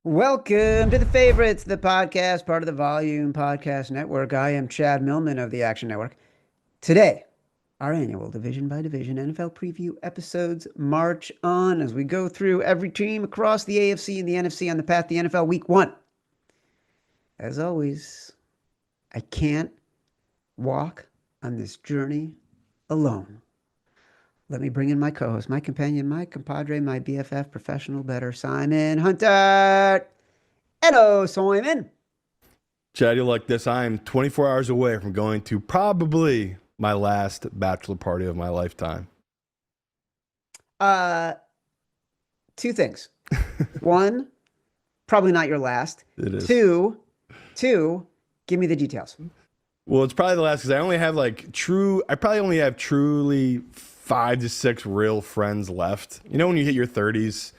Welcome to The Favorites, the podcast, part of the Volume Podcast Network. I am Chad Millman of the Action Network. Today, our annual Division by Division NFL preview episodes march on as we go through every team across the AFC and the NFC on the path to the NFL Week 1. As always, I can't walk on this journey alone. Let me bring in my co-host, my companion, my compadre, my BFF, professional bettor, Simon Hunter. Hello, Simon. Chad, you'll like this. I'm 24 hours away from going to probably my last bachelor party of my lifetime. Two things. One, probably not your last. It is. Two, give me the details. Well, it's probably the last because I probably only have truly 5 to 6 real friends left. You know, when you hit your 30s,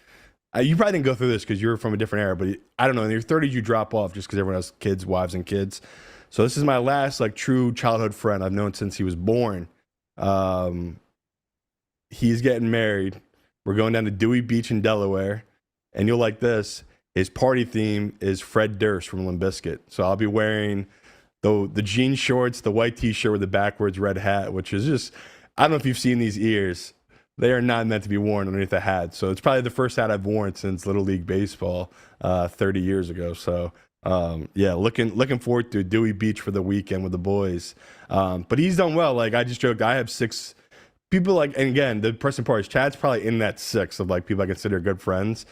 you probably didn't go through this because you're from a different era, but I don't know. In your 30s, you drop off just because everyone has kids, wives, and kids. So this is my last true childhood friend I've known since he was born. He's getting married. We're going down to Dewey Beach in Delaware, and you'll like this. His party theme is Fred Durst from Limp Bizkit. So I'll be wearing the jean shorts, the white T-shirt with the backwards red hat, which is just, I don't know if you've seen these ears. They are not meant to be worn underneath a hat. So it's probably the first hat I've worn since Little League Baseball 30 years ago. So yeah, looking forward to Dewey Beach for the weekend with the boys. But he's done well. I just joked, I have 6 people and again, the person part is Chad's probably in that 6 of people I consider good friends.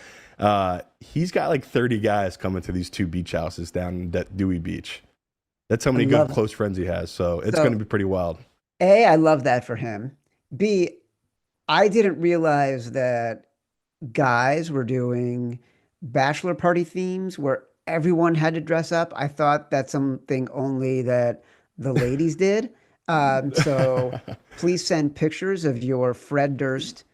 He's got 30 guys coming to these 2 beach houses down at Dewey Beach. That's how many good close friends he has. So it's going to be pretty wild. A, I love that for him. B, I didn't realize that guys were doing bachelor party themes where everyone had to dress up. I thought that's something only that the ladies did. So please send pictures of your Fred Durst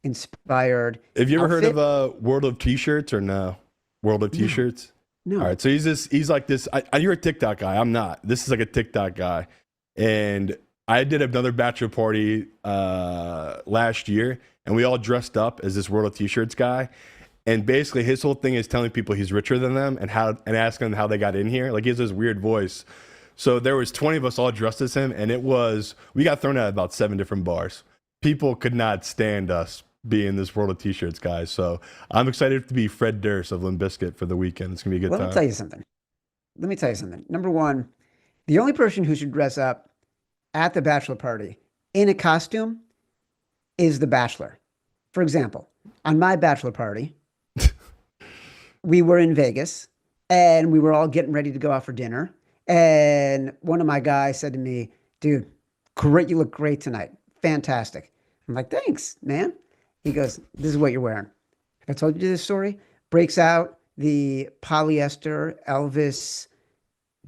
inspired Have you ever outfit. heard of World of T-shirts or no? World of T-shirts? No. All right, so he's like this. You're a TikTok guy. I'm not. This is like a TikTok guy. And I did another bachelor party last year, and we all dressed up as this World of T-shirts guy. And basically, his whole thing is telling people he's richer than them and asking them how they got in here. He has this weird voice. So there was 20 of us all dressed as him, and we got thrown out of about 7 different bars. People could not stand us being this World of T-shirts guy. So I'm excited to be Fred Durst of Limp Bizkit for the weekend. It's gonna be a good time. Let me tell you something. Number one, the only person who should dress up at the bachelor party in a costume is the bachelor. For example, on my bachelor party, we were in Vegas and we were all getting ready to go out for dinner. And one of my guys said to me, dude, great, you look great tonight. Fantastic. I'm like, thanks, man. He goes, this is what you're wearing. Have I told you this story? Breaks out the polyester Elvis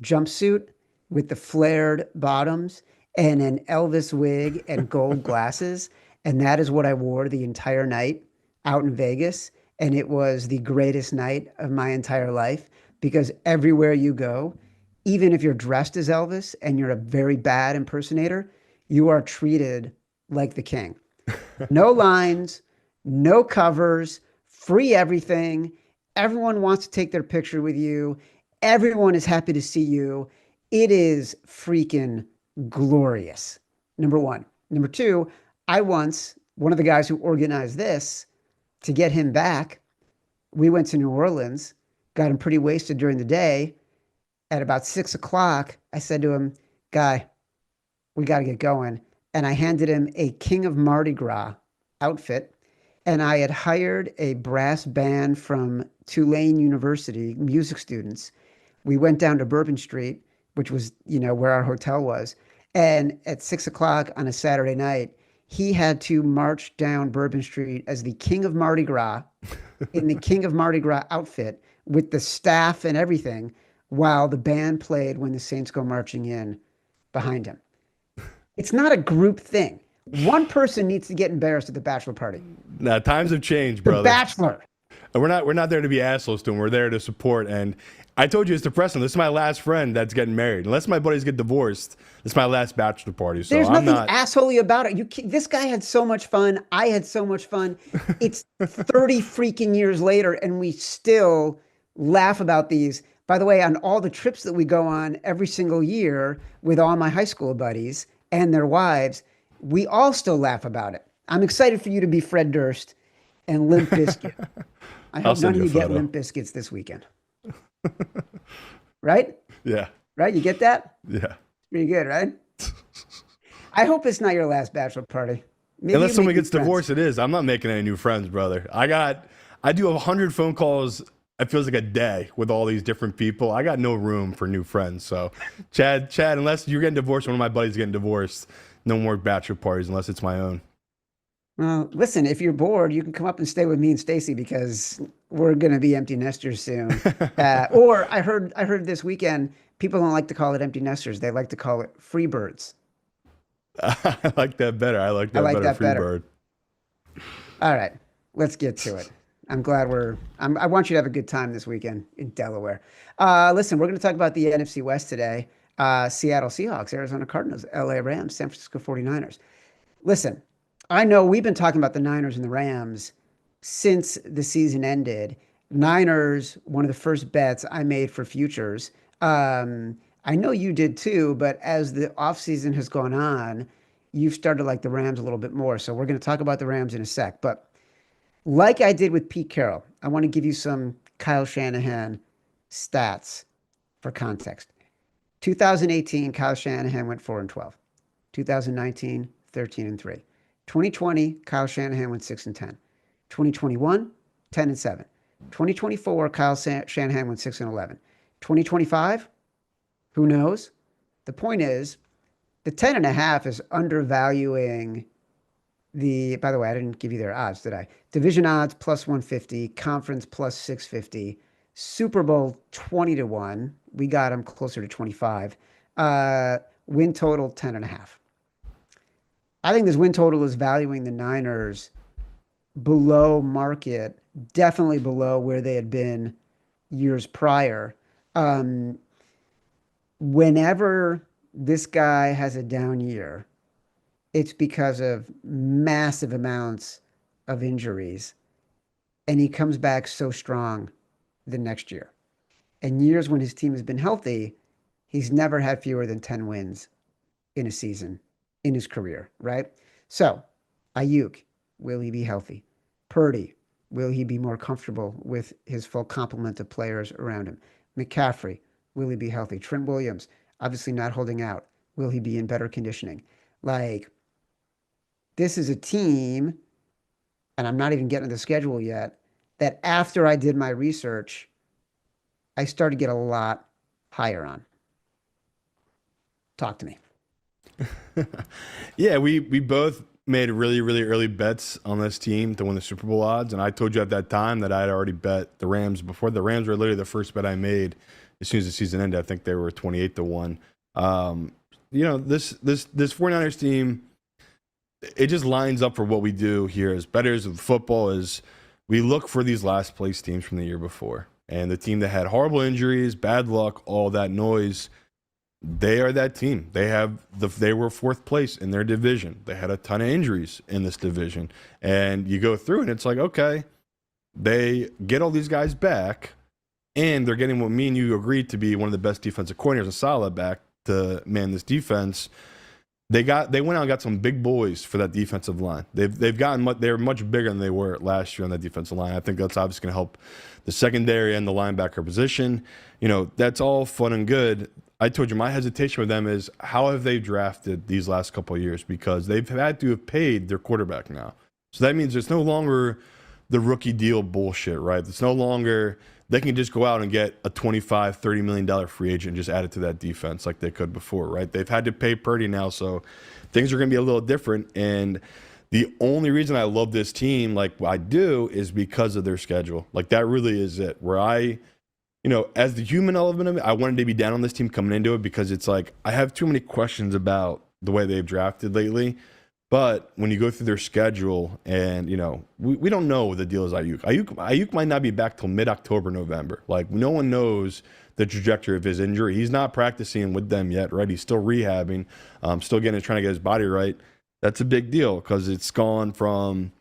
jumpsuit with the flared bottoms and an Elvis wig and gold glasses. And that is what I wore the entire night out in Vegas. And it was the greatest night of my entire life because everywhere you go, even if you're dressed as Elvis and you're a very bad impersonator, you are treated like the king. No lines, no covers, free everything. Everyone wants to take their picture with you. Everyone is happy to see you. It is freaking glorious. Number one. Number two, one of the guys who organized this, to get him back, we went to New Orleans, got him pretty wasted during the day. At about 6 o'clock, I said to him, guy, we got to get going. And I handed him a King of Mardi Gras outfit. And I had hired a brass band from Tulane University, music students. We went down to Bourbon Street, which was, where our hotel was. And at 6 o'clock on a Saturday night, he had to march down Bourbon Street as the King of Mardi Gras in the King of Mardi Gras outfit with the staff and everything while the band played When the Saints Go Marching In behind him. It's not a group thing. One person needs to get embarrassed at the bachelor party. Now, times have changed, brother. The bachelor. And we're not there to be assholes to him. We're there to support. And I told you it's depressing. This is my last friend that's getting married. Unless my buddies get divorced, this is my last bachelor party. So there's I'm nothing not assholey about it. This guy had so much fun. I had so much fun. It's 30 freaking years later, and we still laugh about these. By the way, on all the trips that we go on every single year with all my high school buddies and their wives, we all still laugh about it. I'm excited for you to be Fred Durst and Limp Bizkit. I I'll hope none send of you a you get photo. Limp Bizkits this weekend. Right? Yeah. Right? You get that? Yeah. Pretty good, right? I hope it's not your last bachelor party. Maybe Unless you make someone new gets friends. divorced, it is. I'm not making any new friends, brother. I do 100 phone calls. It feels like a day with all these different people. I got no room for new friends. So, Chad, unless you're getting divorced, one of my buddies getting divorced, no more bachelor parties unless it's my own. Well, listen, if you're bored, you can come up and stay with me and Stacy because we're going to be empty nesters soon. Or I heard this weekend people don't like to call it empty nesters; they like to call it free birds. I like that better. I like I that like better. that better. Freebird. All right, let's get to it. I'm glad I want you to have a good time this weekend in Delaware. Listen, we're going to talk about the NFC West today. Seattle Seahawks, Arizona Cardinals, LA Rams, San Francisco 49ers. Listen, I know we've been talking about the Niners and the Rams since the season ended. Niners, one of the first bets I made for futures. I know you did too, but as the offseason has gone on, you've started to like the Rams a little bit more. So we're going to talk about the Rams in a sec. But like I did with Pete Carroll, I want to give you some Kyle Shanahan stats for context. 2018, Kyle Shanahan went 4 and 12. 2019, 13 and 3. 2020, Kyle Shanahan went 6 and 10. 2021, 10 and 7. 2024, Kyle Shanahan went 6 and 11. 2025, who knows? The point is, the 10 and a half is undervaluing by the way, I didn't give you their odds, did I? Division odds plus 150, conference plus 650, Super Bowl 20 to 1. We got them closer to 25. Win total 10 and a half. I think this win total is valuing the Niners below market, definitely below where they had been years prior. Um, Whenever this guy has a down year, it's because of massive amounts of injuries. And he comes back so strong the next year. And years when his team has been healthy, he's never had fewer than 10 wins in a season in his career, right? So, Ayuk, will he be healthy? Purdy, will he be more comfortable with his full complement of players around him? McCaffrey, will he be healthy? Trent Williams, obviously not holding out. Will he be in better conditioning? Like, this is a team, and I'm not even getting to the schedule yet, that after I did my research, I started to get a lot higher on. Talk to me. Yeah, we both made really, really early bets on this team to win the Super Bowl odds. And I told you at that time that I had already bet the Rams before. The Rams were literally the first bet I made as soon as the season ended. I think they were 28 to 1. This 49ers team, it just lines up for what we do here as bettors of football is we look for these last place teams from the year before. And the team that had horrible injuries, bad luck, all that noise, they are that team. They were fourth place in their division. They had a ton of injuries in this division. And you go through and it's like, okay, they get all these guys back and they're getting what me and you agreed to be one of the best defensive coordinators, a solid back to man this defense. They went out and got some big boys for that defensive line. They're much bigger than they were last year on that defensive line. I think that's obviously going to help the secondary and the linebacker position. That's all fun and good. I told you my hesitation with them is how have they drafted these last couple of years, because they've had to have paid their quarterback now. So that means it's no longer the rookie deal bullshit, right? It's no longer they can just go out and get a $25, $30 million free agent and just add it to that defense like they could before, right? They've had to pay Purdy now, so things are going to be a little different. And the only reason I love this team like I do is because of their schedule. Like that really is it. Where as the human element of it, I wanted to be down on this team coming into it because it's like I have too many questions about the way they've drafted lately. But when you go through their schedule and, we don't know what the deal is Ayuk. Ayuk might not be back till mid-October, November. Like no one knows the trajectory of his injury. He's not practicing with them yet, right? He's still rehabbing, trying to get his body right. That's a big deal because it's gone from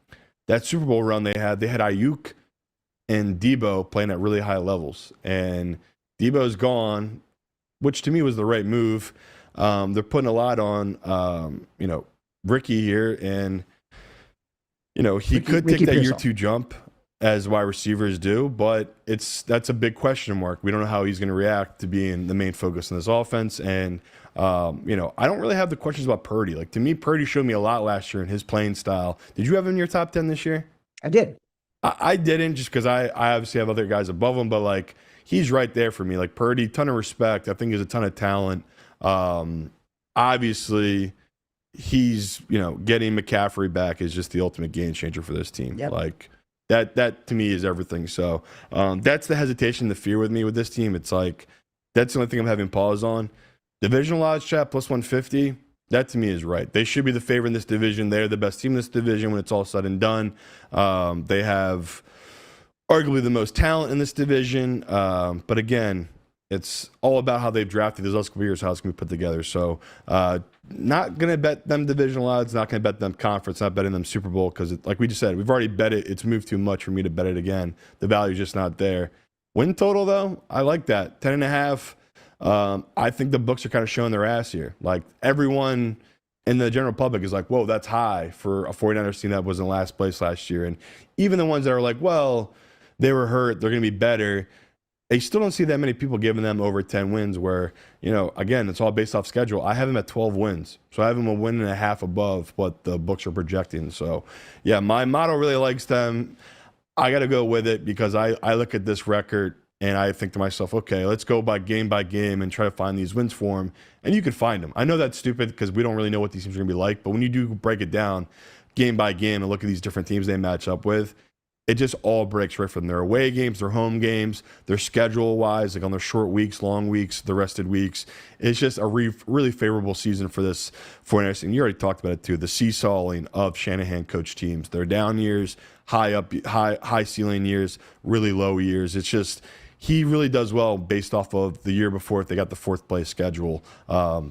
that Super Bowl run they had. They had Ayuk and Debo playing at really high levels. And Debo's gone, which to me was the right move. They're putting a lot on, Ricky here, and he could take that year two jump as wide receivers do, but that's a big question mark. We don't know how he's going to react to being the main focus in this offense. And I don't really have the questions about Purdy. Like, to me, Purdy showed me a lot last year in his playing style. Did you have him in your top 10 this year? I did. I didn't, just because I obviously have other guys above him, but like, he's right there for me. Like, Purdy, ton of respect. I think he's a ton of talent. Obviously, he's getting McCaffrey back is just the ultimate game changer for this team. Yep. Like, that to me is everything. So that's the hesitation, the fear with me with this team. It's like, that's the only thing I'm having pause on. Divisional odds, chat, plus 150. That to me is right. They should be the favorite in this division. They're the best team in this division when it's all said and done. They have arguably the most talent in this division. But again, it's all about how they've drafted these last couple years, how it's going to be put together. So not going to bet them divisional odds, not going to bet them conference, not betting them Super Bowl, because like we just said, we've already bet it. It's moved too much for me to bet it again. The value's just not there. Win total, though, I like that. 10.5. I think the books are kind of showing their ass here. Like, everyone in the general public is like, whoa, that's high for a 49ers team that was in last place last year. And even the ones that are like, well, they were hurt, they're going to be better, they still don't see that many people giving them over 10 wins where, again, it's all based off schedule. I have them at 12 wins. So I have them a win and a half above what the books are projecting. So, yeah, my model really likes them. I got to go with it because I look at this record and I think to myself, okay, let's go by game and try to find these wins for them. And you can find them. I know that's stupid because we don't really know what these teams are going to be like. But when you do break it down game by game and look at these different teams they match up with, it just all breaks right from their away games, their home games, their schedule-wise, like on their short weeks, long weeks, the rested weeks. It's just a really favorable season for this 49ers. And you already talked about it too, the seesawing of Shanahan coach teams. Their down years, high ceiling years, really low years. It's just, he really does well based off of the year before. If they got the fourth place schedule,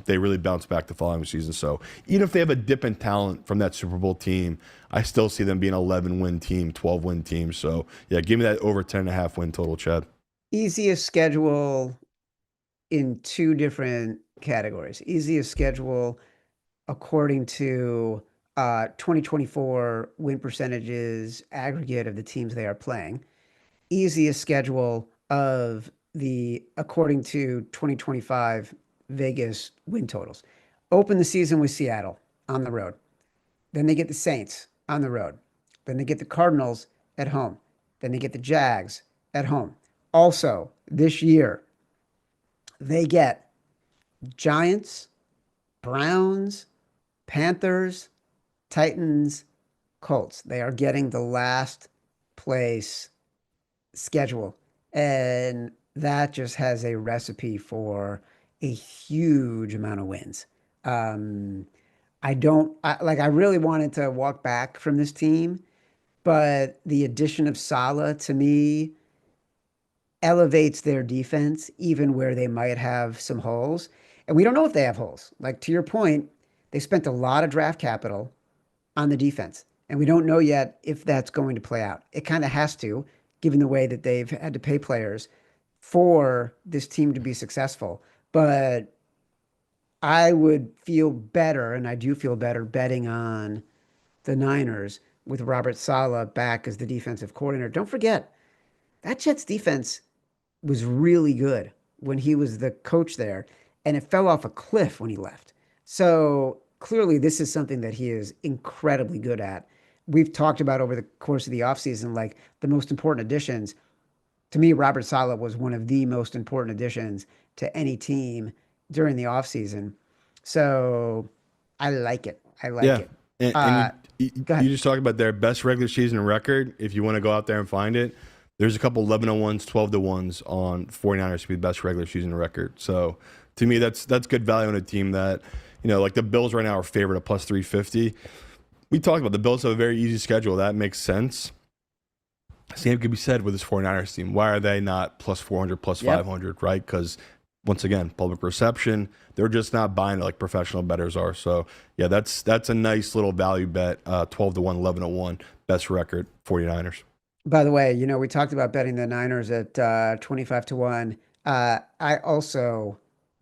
they really bounce back the following season. So even if they have a dip in talent from that Super Bowl team, I still see them being an 11-win team, 12-win team. So, yeah, give me that over 10.5 win total, Chad. Easiest schedule in two different categories. Easiest schedule according to 2024 win percentages aggregate of the teams they are playing. Easiest schedule of according to 2025 Vegas win totals. Open the season with Seattle on the road. Then they get the Saints on the road. Then they get the Cardinals at home. Then they get the Jags at home. Also, this year, they get Giants, Browns, Panthers, Titans, Colts. They are getting the last place schedule. And that just has a recipe for a huge amount of wins. I really wanted to walk back from this team, but the addition of Saleh to me elevates their defense even where they might have some holes. And we don't know if they have holes. Like, to your point, they spent a lot of draft capital on the defense, and we don't know yet if that's going to play out. It kind of has to, given the way that they've had to pay players for this team to be successful. But I would feel better, and I do feel better, betting on the Niners with Robert Saleh back as the defensive coordinator. Don't forget, that Jets defense was really good when he was the coach there, and it fell off a cliff when he left. So clearly this is something that he is incredibly good at. We've talked about over the course of the offseason, like the most important additions. To me, Robert Saleh was one of the most important additions to any team during the offseason. So I like it. it. And you just talked about their best regular season record. If you want to go out there and find it, there's a couple 11-1s, 12-1s on 49ers to be the best regular season record. So to me, that's good value on a team that, like the Bills right now are favored at plus 350. We talked about the Bills have a very easy schedule. That makes sense. Same could be said with this 49ers team. Why are they not plus 400, plus 500, right? Because, once again, public perception, they're just not buying it like professional bettors are. So, yeah, that's a nice little value bet, 12-1, 11-1, best record, 49ers. By the way, we talked about betting the Niners at 25 to 1. I also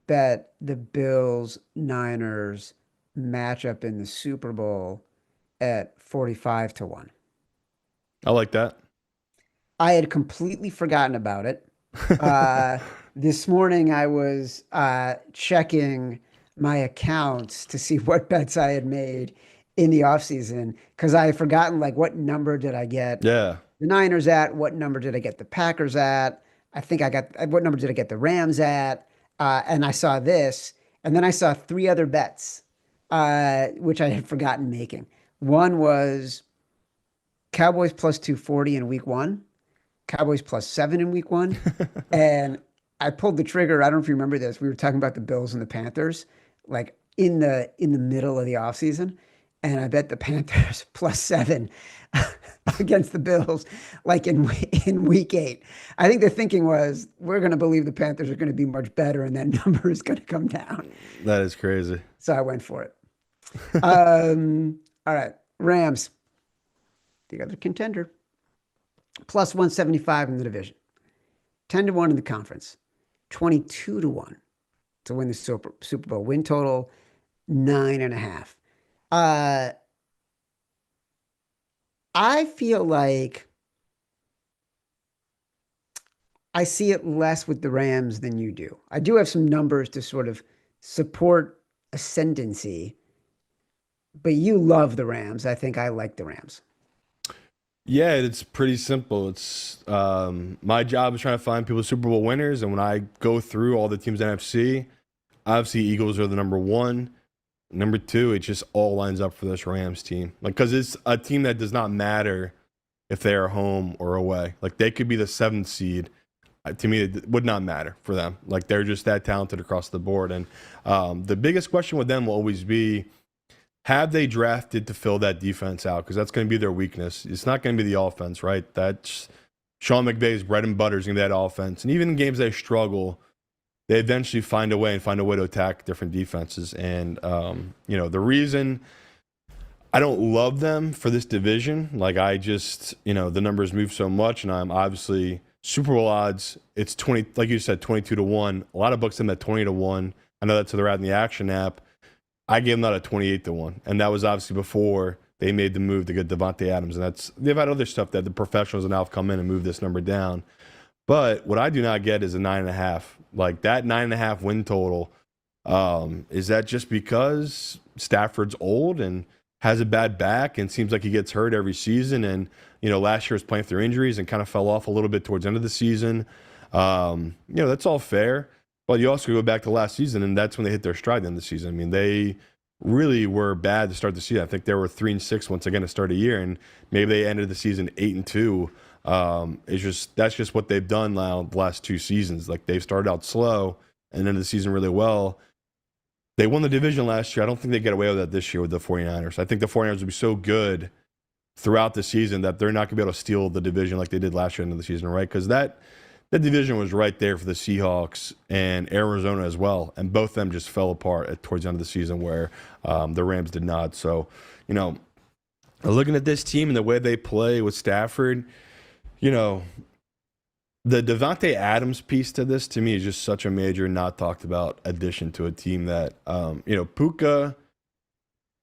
bet the Bills Niners matchup in the Super Bowl at 45 to 1. I like that. I had completely forgotten about it. Uh, this morning I was checking my accounts to see what bets I had made in the offseason because I had forgotten like what number did I get Yeah. the Niners at, what number did I get the Packers at? I think I got what number did I get the Rams at? And I saw this, and then I saw three other bets, which I had forgotten making. One was Cowboys plus 240 in week one. Cowboys plus 7 in week one. And I pulled the trigger. I don't know if you remember this. We were talking about the Bills and the Panthers, like in the middle of the offseason. And I bet the Panthers plus 7 against the Bills, like in week 8. I think the thinking was we're going to believe the Panthers are going to be much better, and that number is going to come down. That is crazy. So I went for it. All right, Rams, the other contender, plus 175 in the division, 10 to 1 in the conference, 22 to 1 to win the Super Bowl. Win total 9.5. Uh, I feel like I see it less with the Rams than you do. I do have some numbers to sort of support ascendancy, but you love the Rams. I think I like the Rams. Yeah, it's pretty simple. It's my job is trying to find people Super Bowl winners, and when I go through all the teams in NFC, obviously Eagles are the number one. Number two, it just all lines up for this Rams team. Like, because it's a team that does not matter if they are home or away. Like, they could be the seventh seed. To me, it would not matter for them. Like, they're just that talented across the board. And the biggest question with them will always be, have they drafted to fill that defense out? Because that's going to be their weakness. It's not going to be the offense, right? That's Sean McVay's bread and butter is going to be that offense. And even in games they struggle, they eventually find a way to attack different defenses. And, the reason I don't love them for this division, like I just, the numbers move so much, and I'm obviously Super Bowl odds, it's 20, like you said, 22 to 1. A lot of books in that 20 to 1. I know that's to the Rad in the Action app. I gave them that at 28 to 1. And that was obviously before they made the move to get Devontae Adams. And they've had other stuff that the professionals now have come in and moved this number down. But what I do not get is a 9.5. Like that 9.5 win total. Is that just because Stafford's old and has a bad back and seems like he gets hurt every season? And, last year was playing through injuries and kind of fell off a little bit towards the end of the season. That's all fair. But you also go back to last season, and that's when they hit their stride in the season. I mean, they really were bad to start the season. I think they were 3-6 once again to start a year, and maybe they ended the season 8-2. That's just what they've done now the last two seasons. Like they've started out slow and ended the season really well. They won the division last year. I don't think they get away with that this year with the 49ers. I think the 49ers will be so good throughout the season that they're not going to be able to steal the division like they did last year into the season, right? Because that division was right there for the Seahawks and Arizona as well. And both of them just fell apart towards the end of the season where the Rams did not. So, looking at this team and the way they play with Stafford, the Devontae Adams piece to this, to me, is just such a major, not talked about addition to a team that, Puka,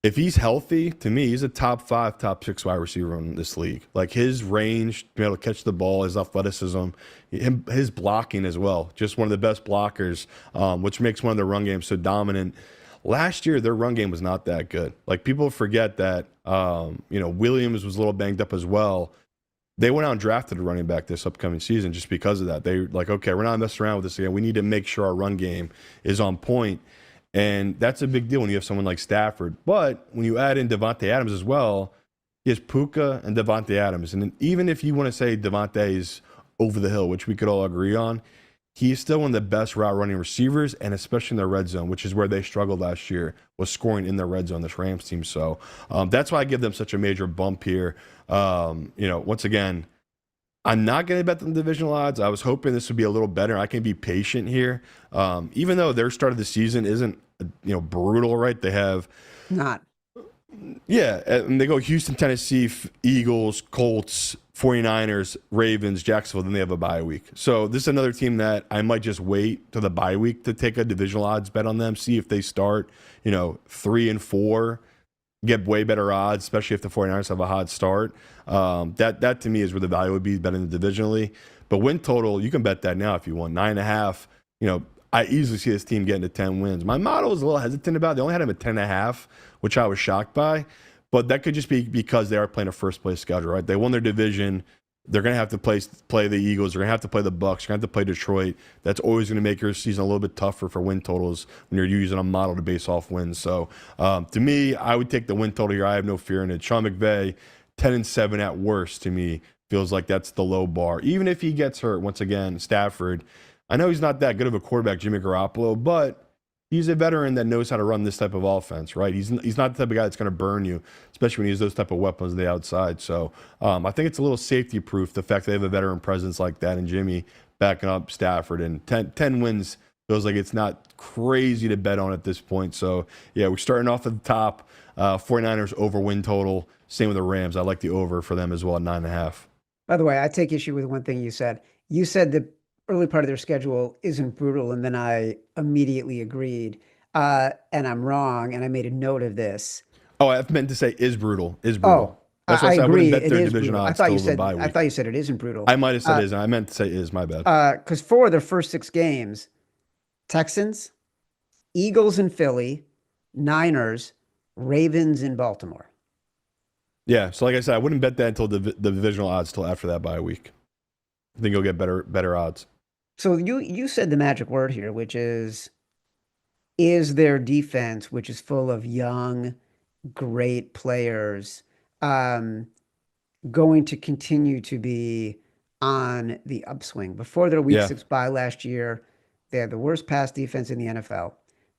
if he's healthy, to me, he's a top 5, top 6 wide receiver in this league. Like his range, being able to catch the ball, his athleticism, his blocking as well. Just one of the best blockers, which makes one of their run games so dominant. Last year, their run game was not that good. Like people forget that, Williams was a little banged up as well. They went out and drafted a running back this upcoming season just because of that. They were like, okay, we're not messing around with this again. We need to make sure our run game is on point. And that's a big deal when you have someone like Stafford. But when you add in Devontae Adams as well, he has Puka and Devontae Adams. And then even if you want to say Devontae is over the hill, which we could all agree on, he's still one of the best route running receivers, and especially in their red zone, which is where they struggled last year, was scoring in their red zone, this Rams team. So that's why I give them such a major bump here. Once again, I'm not going to bet them divisional odds. I was hoping this would be a little better. I can be patient here. Even though their start of the season isn't, brutal, right? They have Not. Yeah, and they go Houston, Tennessee, Eagles, Colts, 49ers, Ravens, Jacksonville, then they have a bye week. So this is another team that I might just wait to the bye week to take a divisional odds bet on them, see if they start, 3-4, get way better odds, especially if the 49ers have a hot start. That to me is where the value would be betting the divisionally. But win total, you can bet that now if you want. 9.5, I easily see this team getting to 10 wins. My model is a little hesitant about it. They only had him at 10.5, which I was shocked by. But that could just be because they are playing a first place schedule, right? They won their division. They're going to have to play the Eagles. They're going to have to play the Bucks. They're going to have to play Detroit. That's always going to make your season a little bit tougher for win totals when you're using a model to base off wins. So to me, I would take the win total here. I have no fear in it. Sean McVay, 10-7 at worst to me feels like that's the low bar. Even if he gets hurt, once again, Stafford, I know he's not that good of a quarterback, Jimmy Garoppolo, but he's a veteran that knows how to run this type of offense, right? He's not the type of guy that's going to burn you, especially when he has those type of weapons on the outside. So I think it's a little safety proof, the fact they have a veteran presence like that and Jimmy backing up Stafford. And 10 wins feels like it's not crazy to bet on at this point. So, yeah, we're starting off at the top. 49ers over win total. Same with the Rams. I like the over for them as well at 9.5. By the way, I take issue with one thing you said. You said the early part of their schedule isn't brutal, and then I immediately agreed. And I'm wrong, and I made a note of this. Oh, I meant to say is brutal. Is Oh, brutal. That's why I I said I wouldn't agree. bet It their is division brutal. odds till the bye I week. thought you said it isn't brutal. I might have said is, and I meant to say is. My bad. Because 4 of their first 6 games, Texans, Eagles in Philly, Niners, Ravens in Baltimore. Yeah. So like I said, I wouldn't bet that until the divisional odds till after that bye week. I think you'll get better odds. So you said the magic word here, which is their defense, which is full of young, great players, um, going to continue to be on the upswing. Before their week Yeah. 6 bye last year, they had the worst pass defense in the NFL.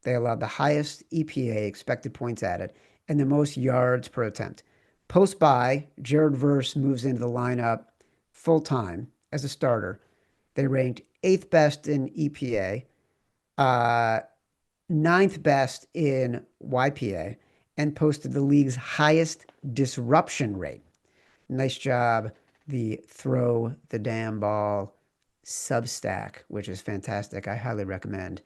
They allowed the highest EPA, expected points added, and the most yards per attempt. Post bye, Jared Verse moves into the lineup full time as a starter. They ranked eighth best in EPA, uh, ninth best in YPA, and posted the league's highest disruption rate. Nice job, the Throw the Damn Ball Substack, which is fantastic. I highly recommend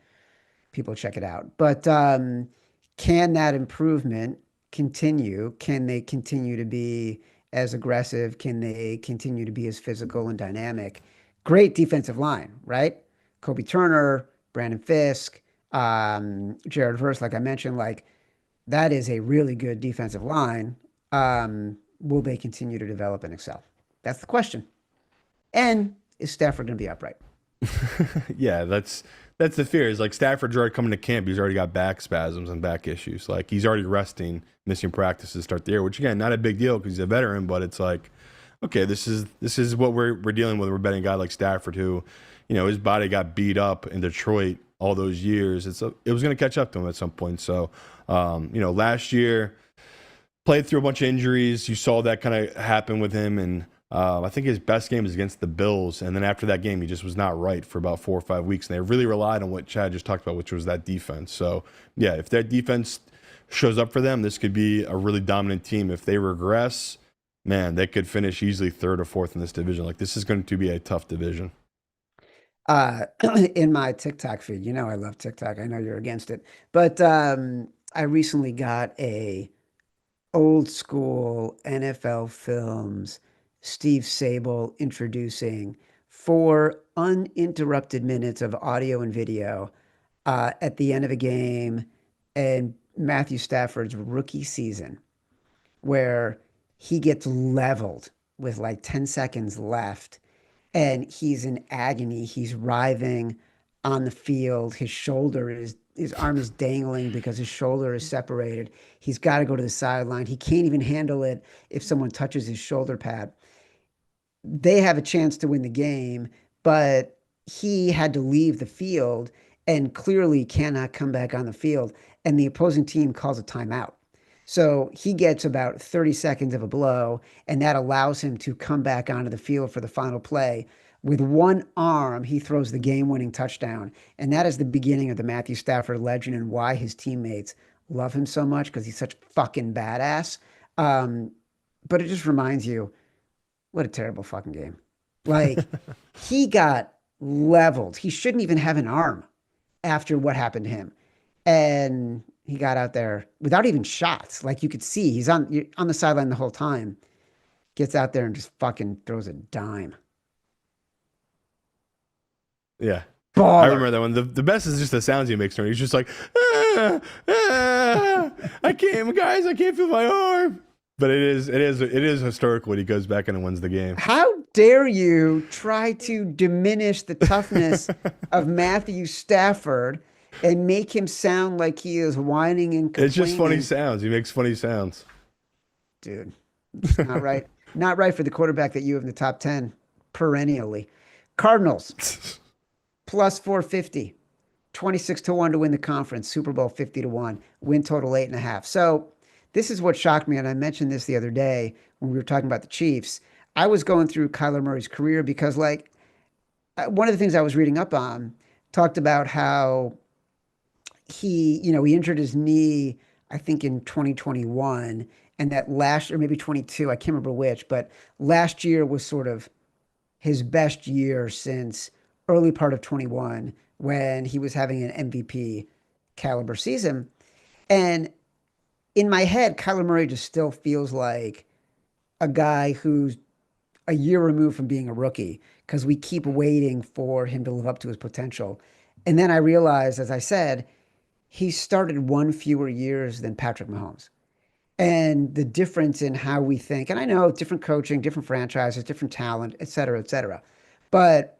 people check it out. But can that improvement continue? Can they continue to be as aggressive? Can they continue to be as physical and dynamic? Great defensive line, right? Kobe Turner, Brandon Fisk, Jared Verse, like I mentioned, like that is a really good defensive line. Will they continue to develop and excel? That's the question. And is Stafford going to be upright? Yeah, that's the fear. Is like Stafford's already coming to camp. He's already got back spasms and back issues. Like he's already resting, missing practice to start the year, which again, not a big deal because he's a veteran. But it's like, okay, this is what we're dealing with. We're betting a guy like Stafford who, his body got beat up in Detroit all those years. It was going to catch up to him at some point. So, last year played through a bunch of injuries. You saw that kind of happen with him, and I think his best game is against the Bills. And then after that game, he just was not right for about 4 or 5 weeks. And they really relied on what Chad just talked about, which was that defense. So, yeah, if that defense shows up for them, this could be a really dominant team. If they regress, man, they could finish easily third or fourth in this division. Like, this is going to be a tough division. In my TikTok feed, I love TikTok. I know you're against it, but I recently got a old school NFL films, Steve Sable introducing 4 uninterrupted minutes of audio and video at the end of a game and Matthew Stafford's rookie season, where he gets leveled with like 10 seconds left and he's in agony. He's writhing on the field. His arm is dangling because his shoulder is separated. He's got to go to the sideline. He can't even handle it if someone touches his shoulder pad. They have a chance to win the game, but he had to leave the field and clearly cannot come back on the field. And the opposing team calls a timeout. So he gets about 30 seconds of a blow, and that allows him to come back onto the field for the final play. With one arm, he throws the game winning touchdown. And that is the beginning of the Matthew Stafford legend and why his teammates love him so much because he's such fucking badass. But it just reminds you, what a terrible fucking game. Like, he got leveled. He shouldn't even have an arm after what happened to him. And he got out there without even shots. Like, you could see he's on the sideline the whole time. Gets out there and just fucking throws a dime. Yeah. Baller. I remember that one. The best is just the sounds he makes. He's just like, I can't, guys, I can't feel my arm. But it is historical when he goes back and wins the game. How dare you try to diminish the toughness of Matthew Stafford and make him sound like he is whining and complaining? It's just funny sounds. He makes funny sounds. Dude, it's not right. Not right for the quarterback that you have in the top 10 perennially. Cardinals, plus 450. 26-1 to win the conference. Super Bowl 50-1. Win total 8.5. So this is what shocked me, and I mentioned this the other day when we were talking about the Chiefs. I was going through Kyler Murray's career because, like, one of the things I was reading up on talked about how he injured his knee, I think in 2021, and that last year, maybe 22, I can't remember which, but last year was sort of his best year since early part of 21 when he was having an MVP caliber season. And in my head, Kyler Murray just still feels like a guy who's a year removed from being a rookie because we keep waiting for him to live up to his potential. And then I realized, as I said, he started one fewer years than Patrick Mahomes. And the difference in how we think, and I know different coaching, different franchises, different talent, et cetera, et cetera. But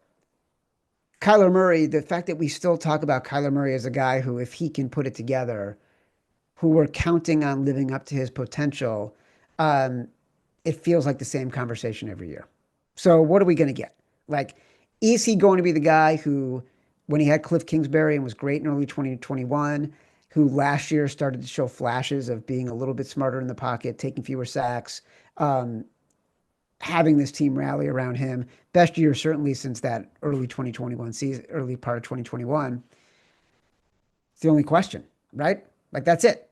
Kyler Murray, the fact that we still talk about Kyler Murray as a guy who, if he can put it together, who we're counting on living up to his potential, it feels like the same conversation every year. So what are we going to get? Like, is he going to be the guy who, when he had Cliff Kingsbury and was great in early 2021, who last year started to show flashes of being a little bit smarter in the pocket, taking fewer sacks, having this team rally around him? Best year certainly since that early 2021 season, early part of 2021. It's the only question, right? Like, that's it.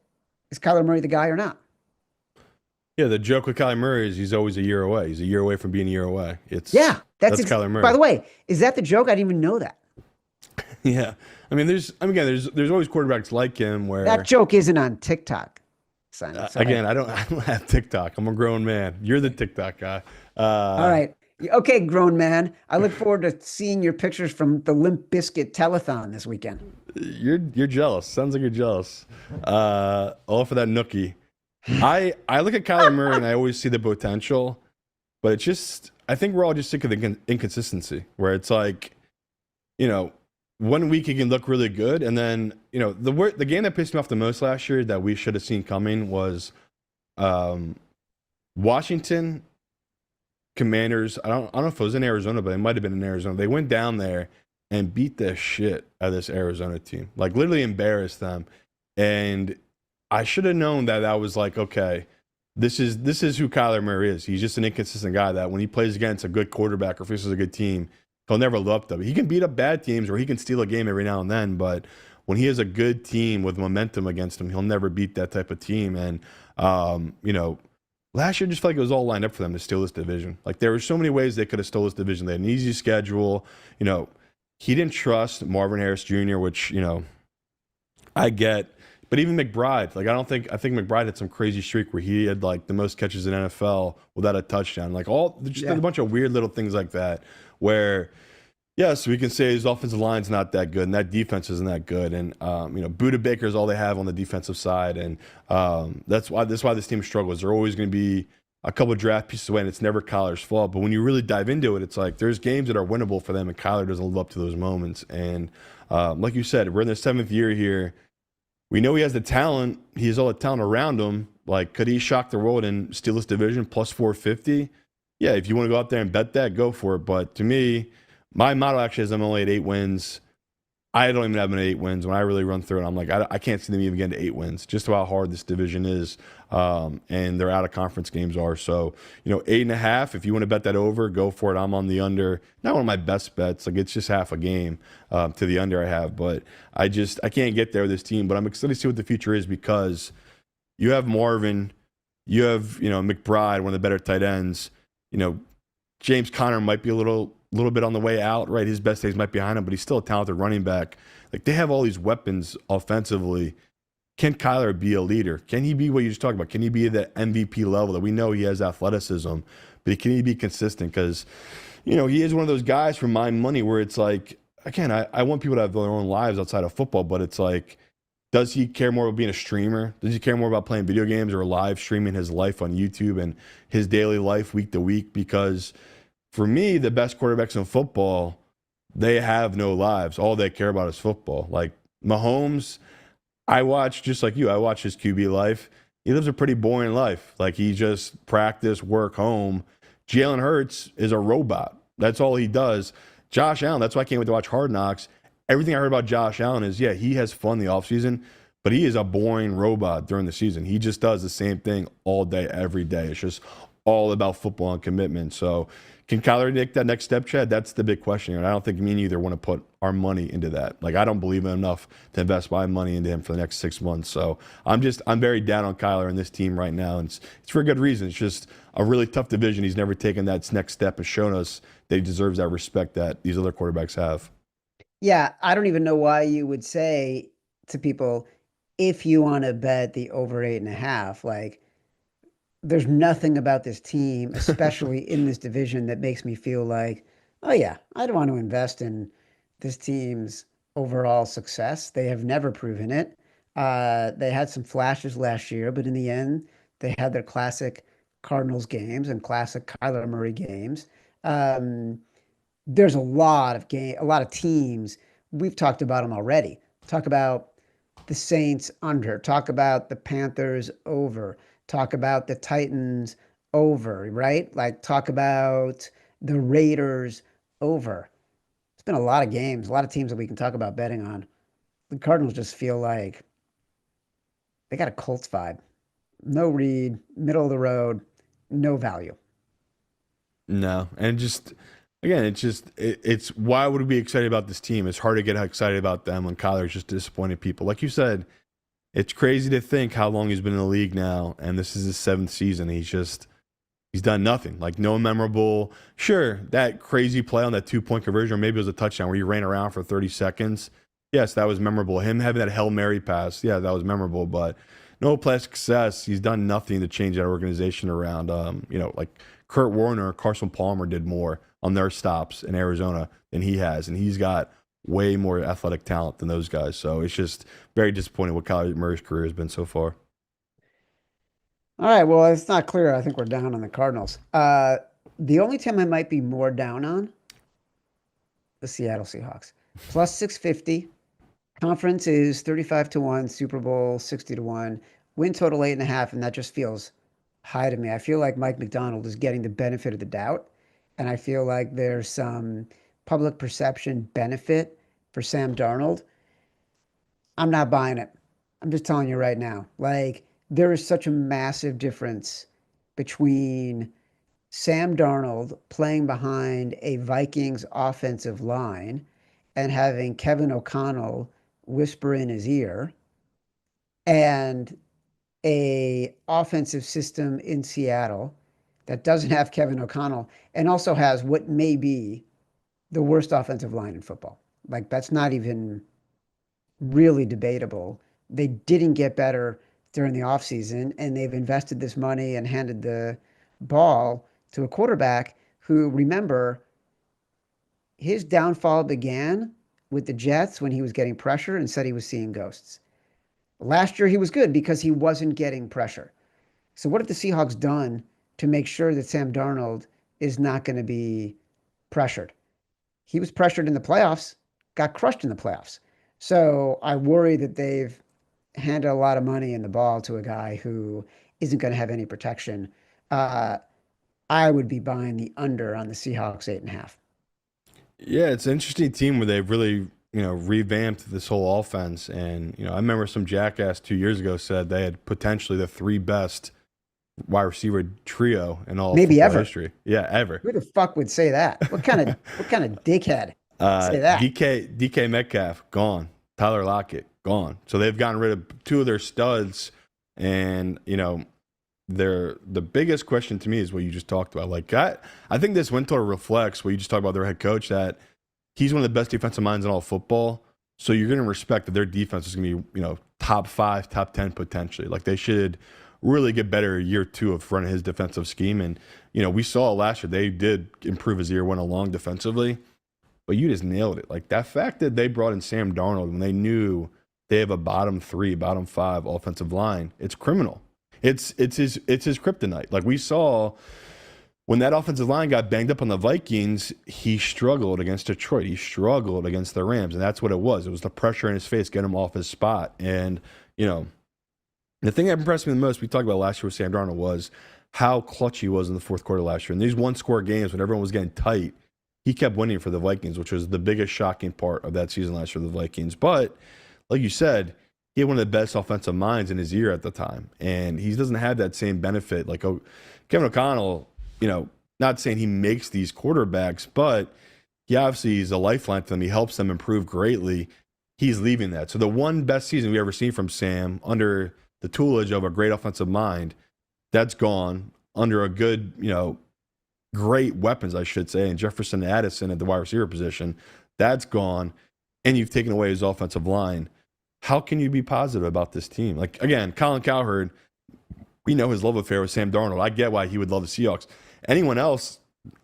Is Kyler Murray the guy or not? Yeah, the joke with Kyler Murray is he's always a year away. He's a year away from being a year away. That's Kyler Murray. By the way, is that the joke? I didn't even know that. Yeah. I mean, there's always quarterbacks like him where that joke isn't on TikTok. Simon, again, I don't have TikTok. I'm a grown man. You're the TikTok guy. All right. Okay, grown man. I look forward to seeing your pictures from the Limp Bizkit telethon this weekend. You're jealous. Sounds like you're jealous. All for that nookie. I look at Kyler Murray and I always see the potential, but it's just, I think we're all just sick of the inconsistency where it's like, 1 week he can look really good, and then the game that pissed me off the most last year that we should have seen coming was Washington Commanders. I don't know if it was in Arizona, but it might have been in Arizona. They went down there and beat the shit out of this Arizona team, like literally embarrassed them. And I should have known that was like, okay, this is who Kyler Murray is. He's just an inconsistent guy that when he plays against a good quarterback or faces a good team, he'll never live up to it. He can beat up bad teams or he can steal a game every now and then, but when he has a good team with momentum against him, he'll never beat that type of team. And, last year just felt like it was all lined up for them to steal this division. Like, there were so many ways they could have stole this division. They had an easy schedule. He didn't trust Marvin Harris Jr., which, I get. But even McBride, like, I think McBride had some crazy streak where he had like the most catches in NFL without a touchdown. Like, a bunch of weird little things like that where, yes, we can say his offensive line's not that good and that defense isn't that good. And, Buda Baker is all they have on the defensive side. And that's why this team struggles. They're always going to be a couple of draft pieces away, and it's never Kyler's fault. But when you really dive into it, it's like there's games that are winnable for them, and Kyler doesn't live up to those moments. And like you said, we're in the 7th year here. We know he has the talent. He has all the talent around him. Like, could he shock the world and steal this division plus 450? Yeah, if you want to go out there and bet that, go for it. But to me, my model actually is I'm only at 8 wins. I don't even have them at 8 wins. When I really run through it, I'm like, I can't see them even getting to 8 wins, just how hard this division is. And their out of conference games are. So, 8.5, if you want to bet that over, go for it. I'm on the under. Not one of my best bets. Like, it's just half a game to the under I have. But I can't get there with this team. But I'm excited to see what the future is because you have Marvin, you have, McBride, one of the better tight ends. James Conner might be a little bit on the way out, right? His best days might be behind him, but he's still a talented running back. Like, they have all these weapons offensively. Can Kyler be a leader? Can he be what you just talked about? Can he be at that MVP level that we know he has athleticism, but can he be consistent? Because, he is one of those guys for my money where it's like, again, I want people to have their own lives outside of football, but it's like, does he care more about being a streamer? Does he care more about playing video games or live streaming his life on YouTube and his daily life week to week? Because for me, the best quarterbacks in football, they have no lives. All they care about is football. Like Mahomes, I watch just like you. I watch his QB life. He lives a pretty boring life. Like he just practice, work, home. Jalen Hurts is a robot. That's all he does. Josh Allen, that's why I can't wait to watch Hard Knocks. Everything I heard about Josh Allen is, yeah, he has fun in the offseason, but he is a boring robot during the season. He just does the same thing all day, every day. It's just all about football and commitment. So can Kyler take that next step, Chad? That's the big question. And I don't think me and you either want to put our money into that. Like, I don't believe in enough to invest my money into him for the next 6 months. So I'm very down on Kyler and this team right now. And it's for a good reason. It's just a really tough division. He's never taken that next step and shown us that he deserves that respect that these other quarterbacks have. Yeah, I don't even know why you would say to people, if you want to bet the over 8.5, like there's nothing about this team, especially in this division, that makes me feel like, oh yeah, I'd want to invest in this team's overall success. They have never proven it. They had some flashes last year, but in the end, they had their classic Cardinals games and classic Kyler Murray games. Um, there's a lot of teams. We've talked about them already. Talk about the Saints under. Talk about the Panthers over. Talk about the Titans over, right? Like talk about the Raiders over. It's been a lot of games, a lot of teams that we can talk about betting on. The Cardinals just feel like they got a Colts vibe. No read, middle of the road, no value. No, and again, it's why would we be excited about this team? It's hard to get excited about them when Kyler's just disappointed people. Like you said, it's crazy to think how long he's been in the league now, and this is his 7th season. He's done nothing. Like no memorable. Sure, that crazy play on that 2-point conversion, or maybe it was a touchdown where he ran around for 30 seconds. Yes, that was memorable. Him having that Hail Mary pass, yeah, that was memorable. But no play success. He's done nothing to change that organization around. Like Kurt Warner or Carson Palmer did more on their stops in Arizona than he has, and he's got way more athletic talent than those guys. So it's just very disappointing what Kyler Murray's career has been so far. All right, well, it's not clear. I think we're down on the Cardinals. The only team I might be more down on, the Seattle Seahawks. Plus 650. Conference is 35-1, Super Bowl 60-1, win total 8.5, and that just feels high to me. I feel like Mike McDonald is getting the benefit of the doubt, and I feel like there's some public perception benefit for Sam Darnold. I'm not buying it. I'm just telling you right now. Like, there is such a massive difference between Sam Darnold playing behind a Vikings offensive line and having Kevin O'Connell whisper in his ear and a offensive system in Seattle that doesn't have Kevin O'Connell and also has what may be the worst offensive line in football. Like that's not even really debatable. They didn't get better during the offseason, and they've invested this money and handed the ball to a quarterback who, remember, his downfall began with the Jets when he was getting pressure and said he was seeing ghosts. Last year, he was good because he wasn't getting pressure. So, what have the Seahawks done to make sure that Sam Darnold is not going to be pressured? He was pressured in the playoffs, got crushed in the playoffs. So, I worry that they've handed a lot of money in the ball to a guy who isn't going to have any protection. Uh, I would be buying the under on the Seahawks 8.5. Yeah, it's an interesting team where they've really revamped this whole offense. And, I remember some jackass 2 years ago said they had potentially the three best wide receiver trio in all of Maybe football ever. history. Yeah, ever. Who the fuck would say that? What kind of dickhead say that? DK Metcalf, gone. Tyler Lockett, gone. So they've gotten rid of two of their studs. And, the biggest question to me is what you just talked about. Like, I think this win total reflects what you just talked about their head coach, that he's one of the best defensive minds in all of football. So you're going to respect that their defense is going to be, top 5, top 10 potentially. Like, they should really get better year 2 of running his defensive scheme. And, we saw last year they did improve as the year went along defensively. But you just nailed it. Like, that fact that they brought in Sam Darnold when they knew they have a bottom 3, bottom 5 offensive line, it's criminal. It's his kryptonite. Like, we saw when that offensive line got banged up on the Vikings, he struggled against Detroit. He struggled against the Rams, and that's what it was. It was the pressure in his face, get him off his spot. And, the thing that impressed me the most, we talked about last year with Sam Darnold, was how clutch he was in the fourth quarter last year. In these one-score games when everyone was getting tight, he kept winning for the Vikings, which was the biggest shocking part of that season last year for the Vikings. But, like you said, he had one of the best offensive minds in his ear at the time. And he doesn't have that same benefit. Like, Kevin O'Connell, not saying he makes these quarterbacks, but he obviously is a lifeline to them. He helps them improve greatly. He's leaving that. So the one best season we've ever seen from Sam under the tutelage of a great offensive mind, that's gone. Under a good, great weapons, I should say, and Jefferson and Addison at the wide receiver position, that's gone. And you've taken away his offensive line. How can you be positive about this team? Like, again, Colin Cowherd, we know his love affair with Sam Darnold. I get why he would love the Seahawks. Anyone else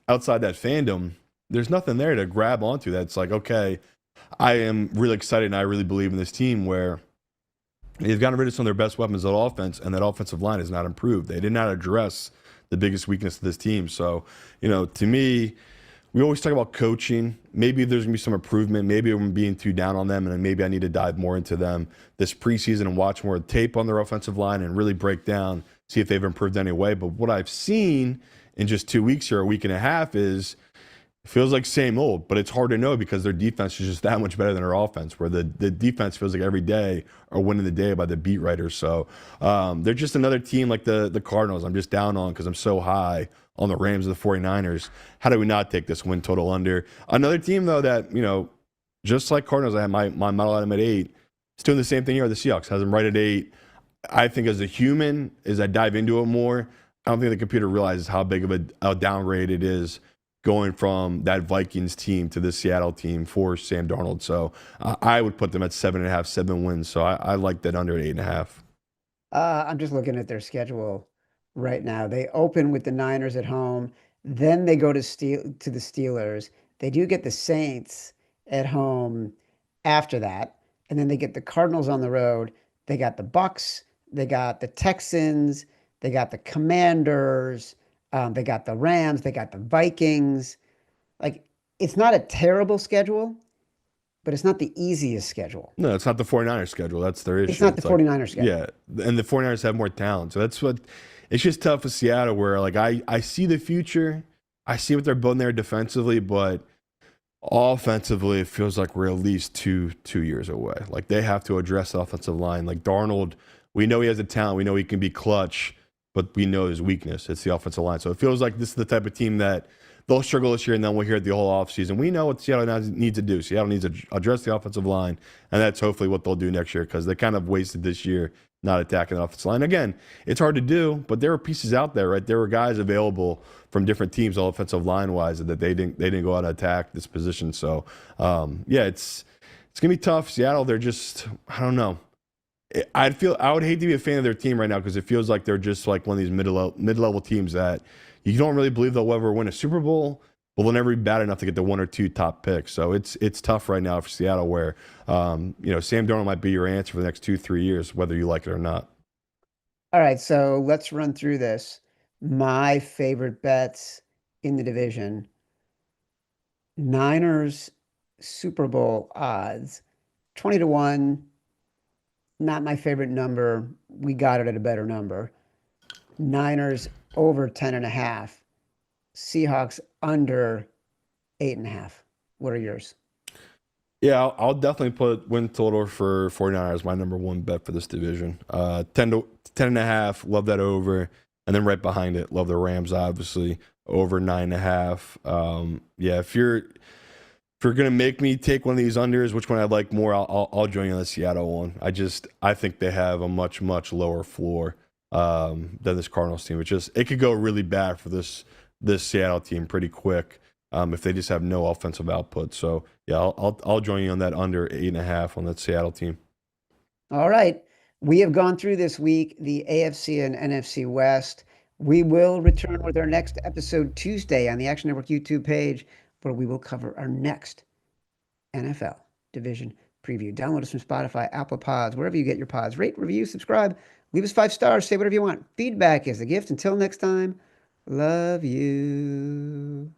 outside that fandom, there's nothing there to grab onto that's like, okay, I am really excited and I really believe in this team, where they've gotten rid of some of their best weapons on offense, and that offensive line has not improved. They did not address the biggest weakness of this team. So, to me, we always talk about coaching. Maybe there's going to be some improvement. Maybe I'm being too down on them, and then maybe I need to dive more into them this preseason and watch more tape on their offensive line and really break down, see if they've improved any way. But what I've seen in just 2 weeks or a week and a half is it feels like same old, but it's hard to know because their defense is just that much better than their offense, where the defense feels like every day are winning the day by the beat writers. So they're just another team like the Cardinals I'm just down on because I'm so high on the Rams and the 49ers. How do we not take this win total under? Another team, though, that, just like Cardinals, I had my model item at 8. It's doing the same thing here with the Seahawks. Has them right at 8. I think as a human, as I dive into it more, I don't think the computer realizes how big of a downgrade it is going from that Vikings team to the Seattle team for Sam Darnold. So I would put them at 7.5, 7 wins. So I like that under at 8.5. I'm just looking at their schedule right now. They open with the Niners at home, then they go to the Steelers. They do get the Saints at home after that, and then they get the Cardinals on the road. They got the Bucks, they got the Texans, they got the Commanders, they got the Rams, they got the Vikings. Like, it's not a terrible schedule, but it's not the easiest schedule. No, it's not the 49ers schedule. That's their issue. It's not the 49ers schedule. Yeah, and the 49ers have more talent. So that's what – it's just tough with Seattle, where, like, I see the future. I see what they're building there defensively, but offensively it feels like we're at least two years away. Like, they have to address the offensive line. Like, Darnold, we know he has the talent. We know he can be clutch, but we know his weakness. It's the offensive line. So it feels like this is the type of team that they'll struggle this year, and then we'll hear it the whole offseason. We know what Seattle needs to do. Seattle needs to address the offensive line, and that's hopefully what they'll do next year, because they kind of wasted this year not attacking the offensive line. Again, it's hard to do, but there were pieces out there, right? There were guys available from different teams, all offensive line-wise, that they didn't go out and attack this position. So, yeah, it's going to be tough. Seattle, they're just, I don't know. I would hate to be a fan of their team right now, because it feels like they're just like one of these mid-level teams that you don't really believe they'll ever win a Super Bowl, but they'll never be bad enough to get the 1 or 2 top picks. So it's tough right now for Seattle, where Sam Darnold might be your answer for the next 2-3 years, whether you like it or not. All right, so let's run through this. My favorite bets in the division: Niners Super Bowl odds, 20-1. Not my favorite number. We got it at a better number. Niners over 10.5. Seahawks under 8.5. What are yours? Yeah, I'll definitely put win total for 49ers as my number one bet for this division. 10 and a half, love that over. And then right behind it, love the Rams, obviously, over 9.5. Yeah, if you're gonna make me take one of these unders, which one I like more, I'll join you on the Seattle one. I think they have a much lower floor than this Cardinals team. It could go really bad for this Seattle team pretty quick if they just have no offensive output. So yeah, I'll join you on that under 8.5 on that Seattle team. All right. We have gone through this week the AFC and NFC West. We will return with our next episode Tuesday on the Action Network YouTube page, where we will cover our next NFL division preview. Download us from Spotify, Apple Pods, wherever you get your pods. Rate, review, subscribe, leave us 5 stars, say whatever you want. Feedback is a gift. Until next time, love you.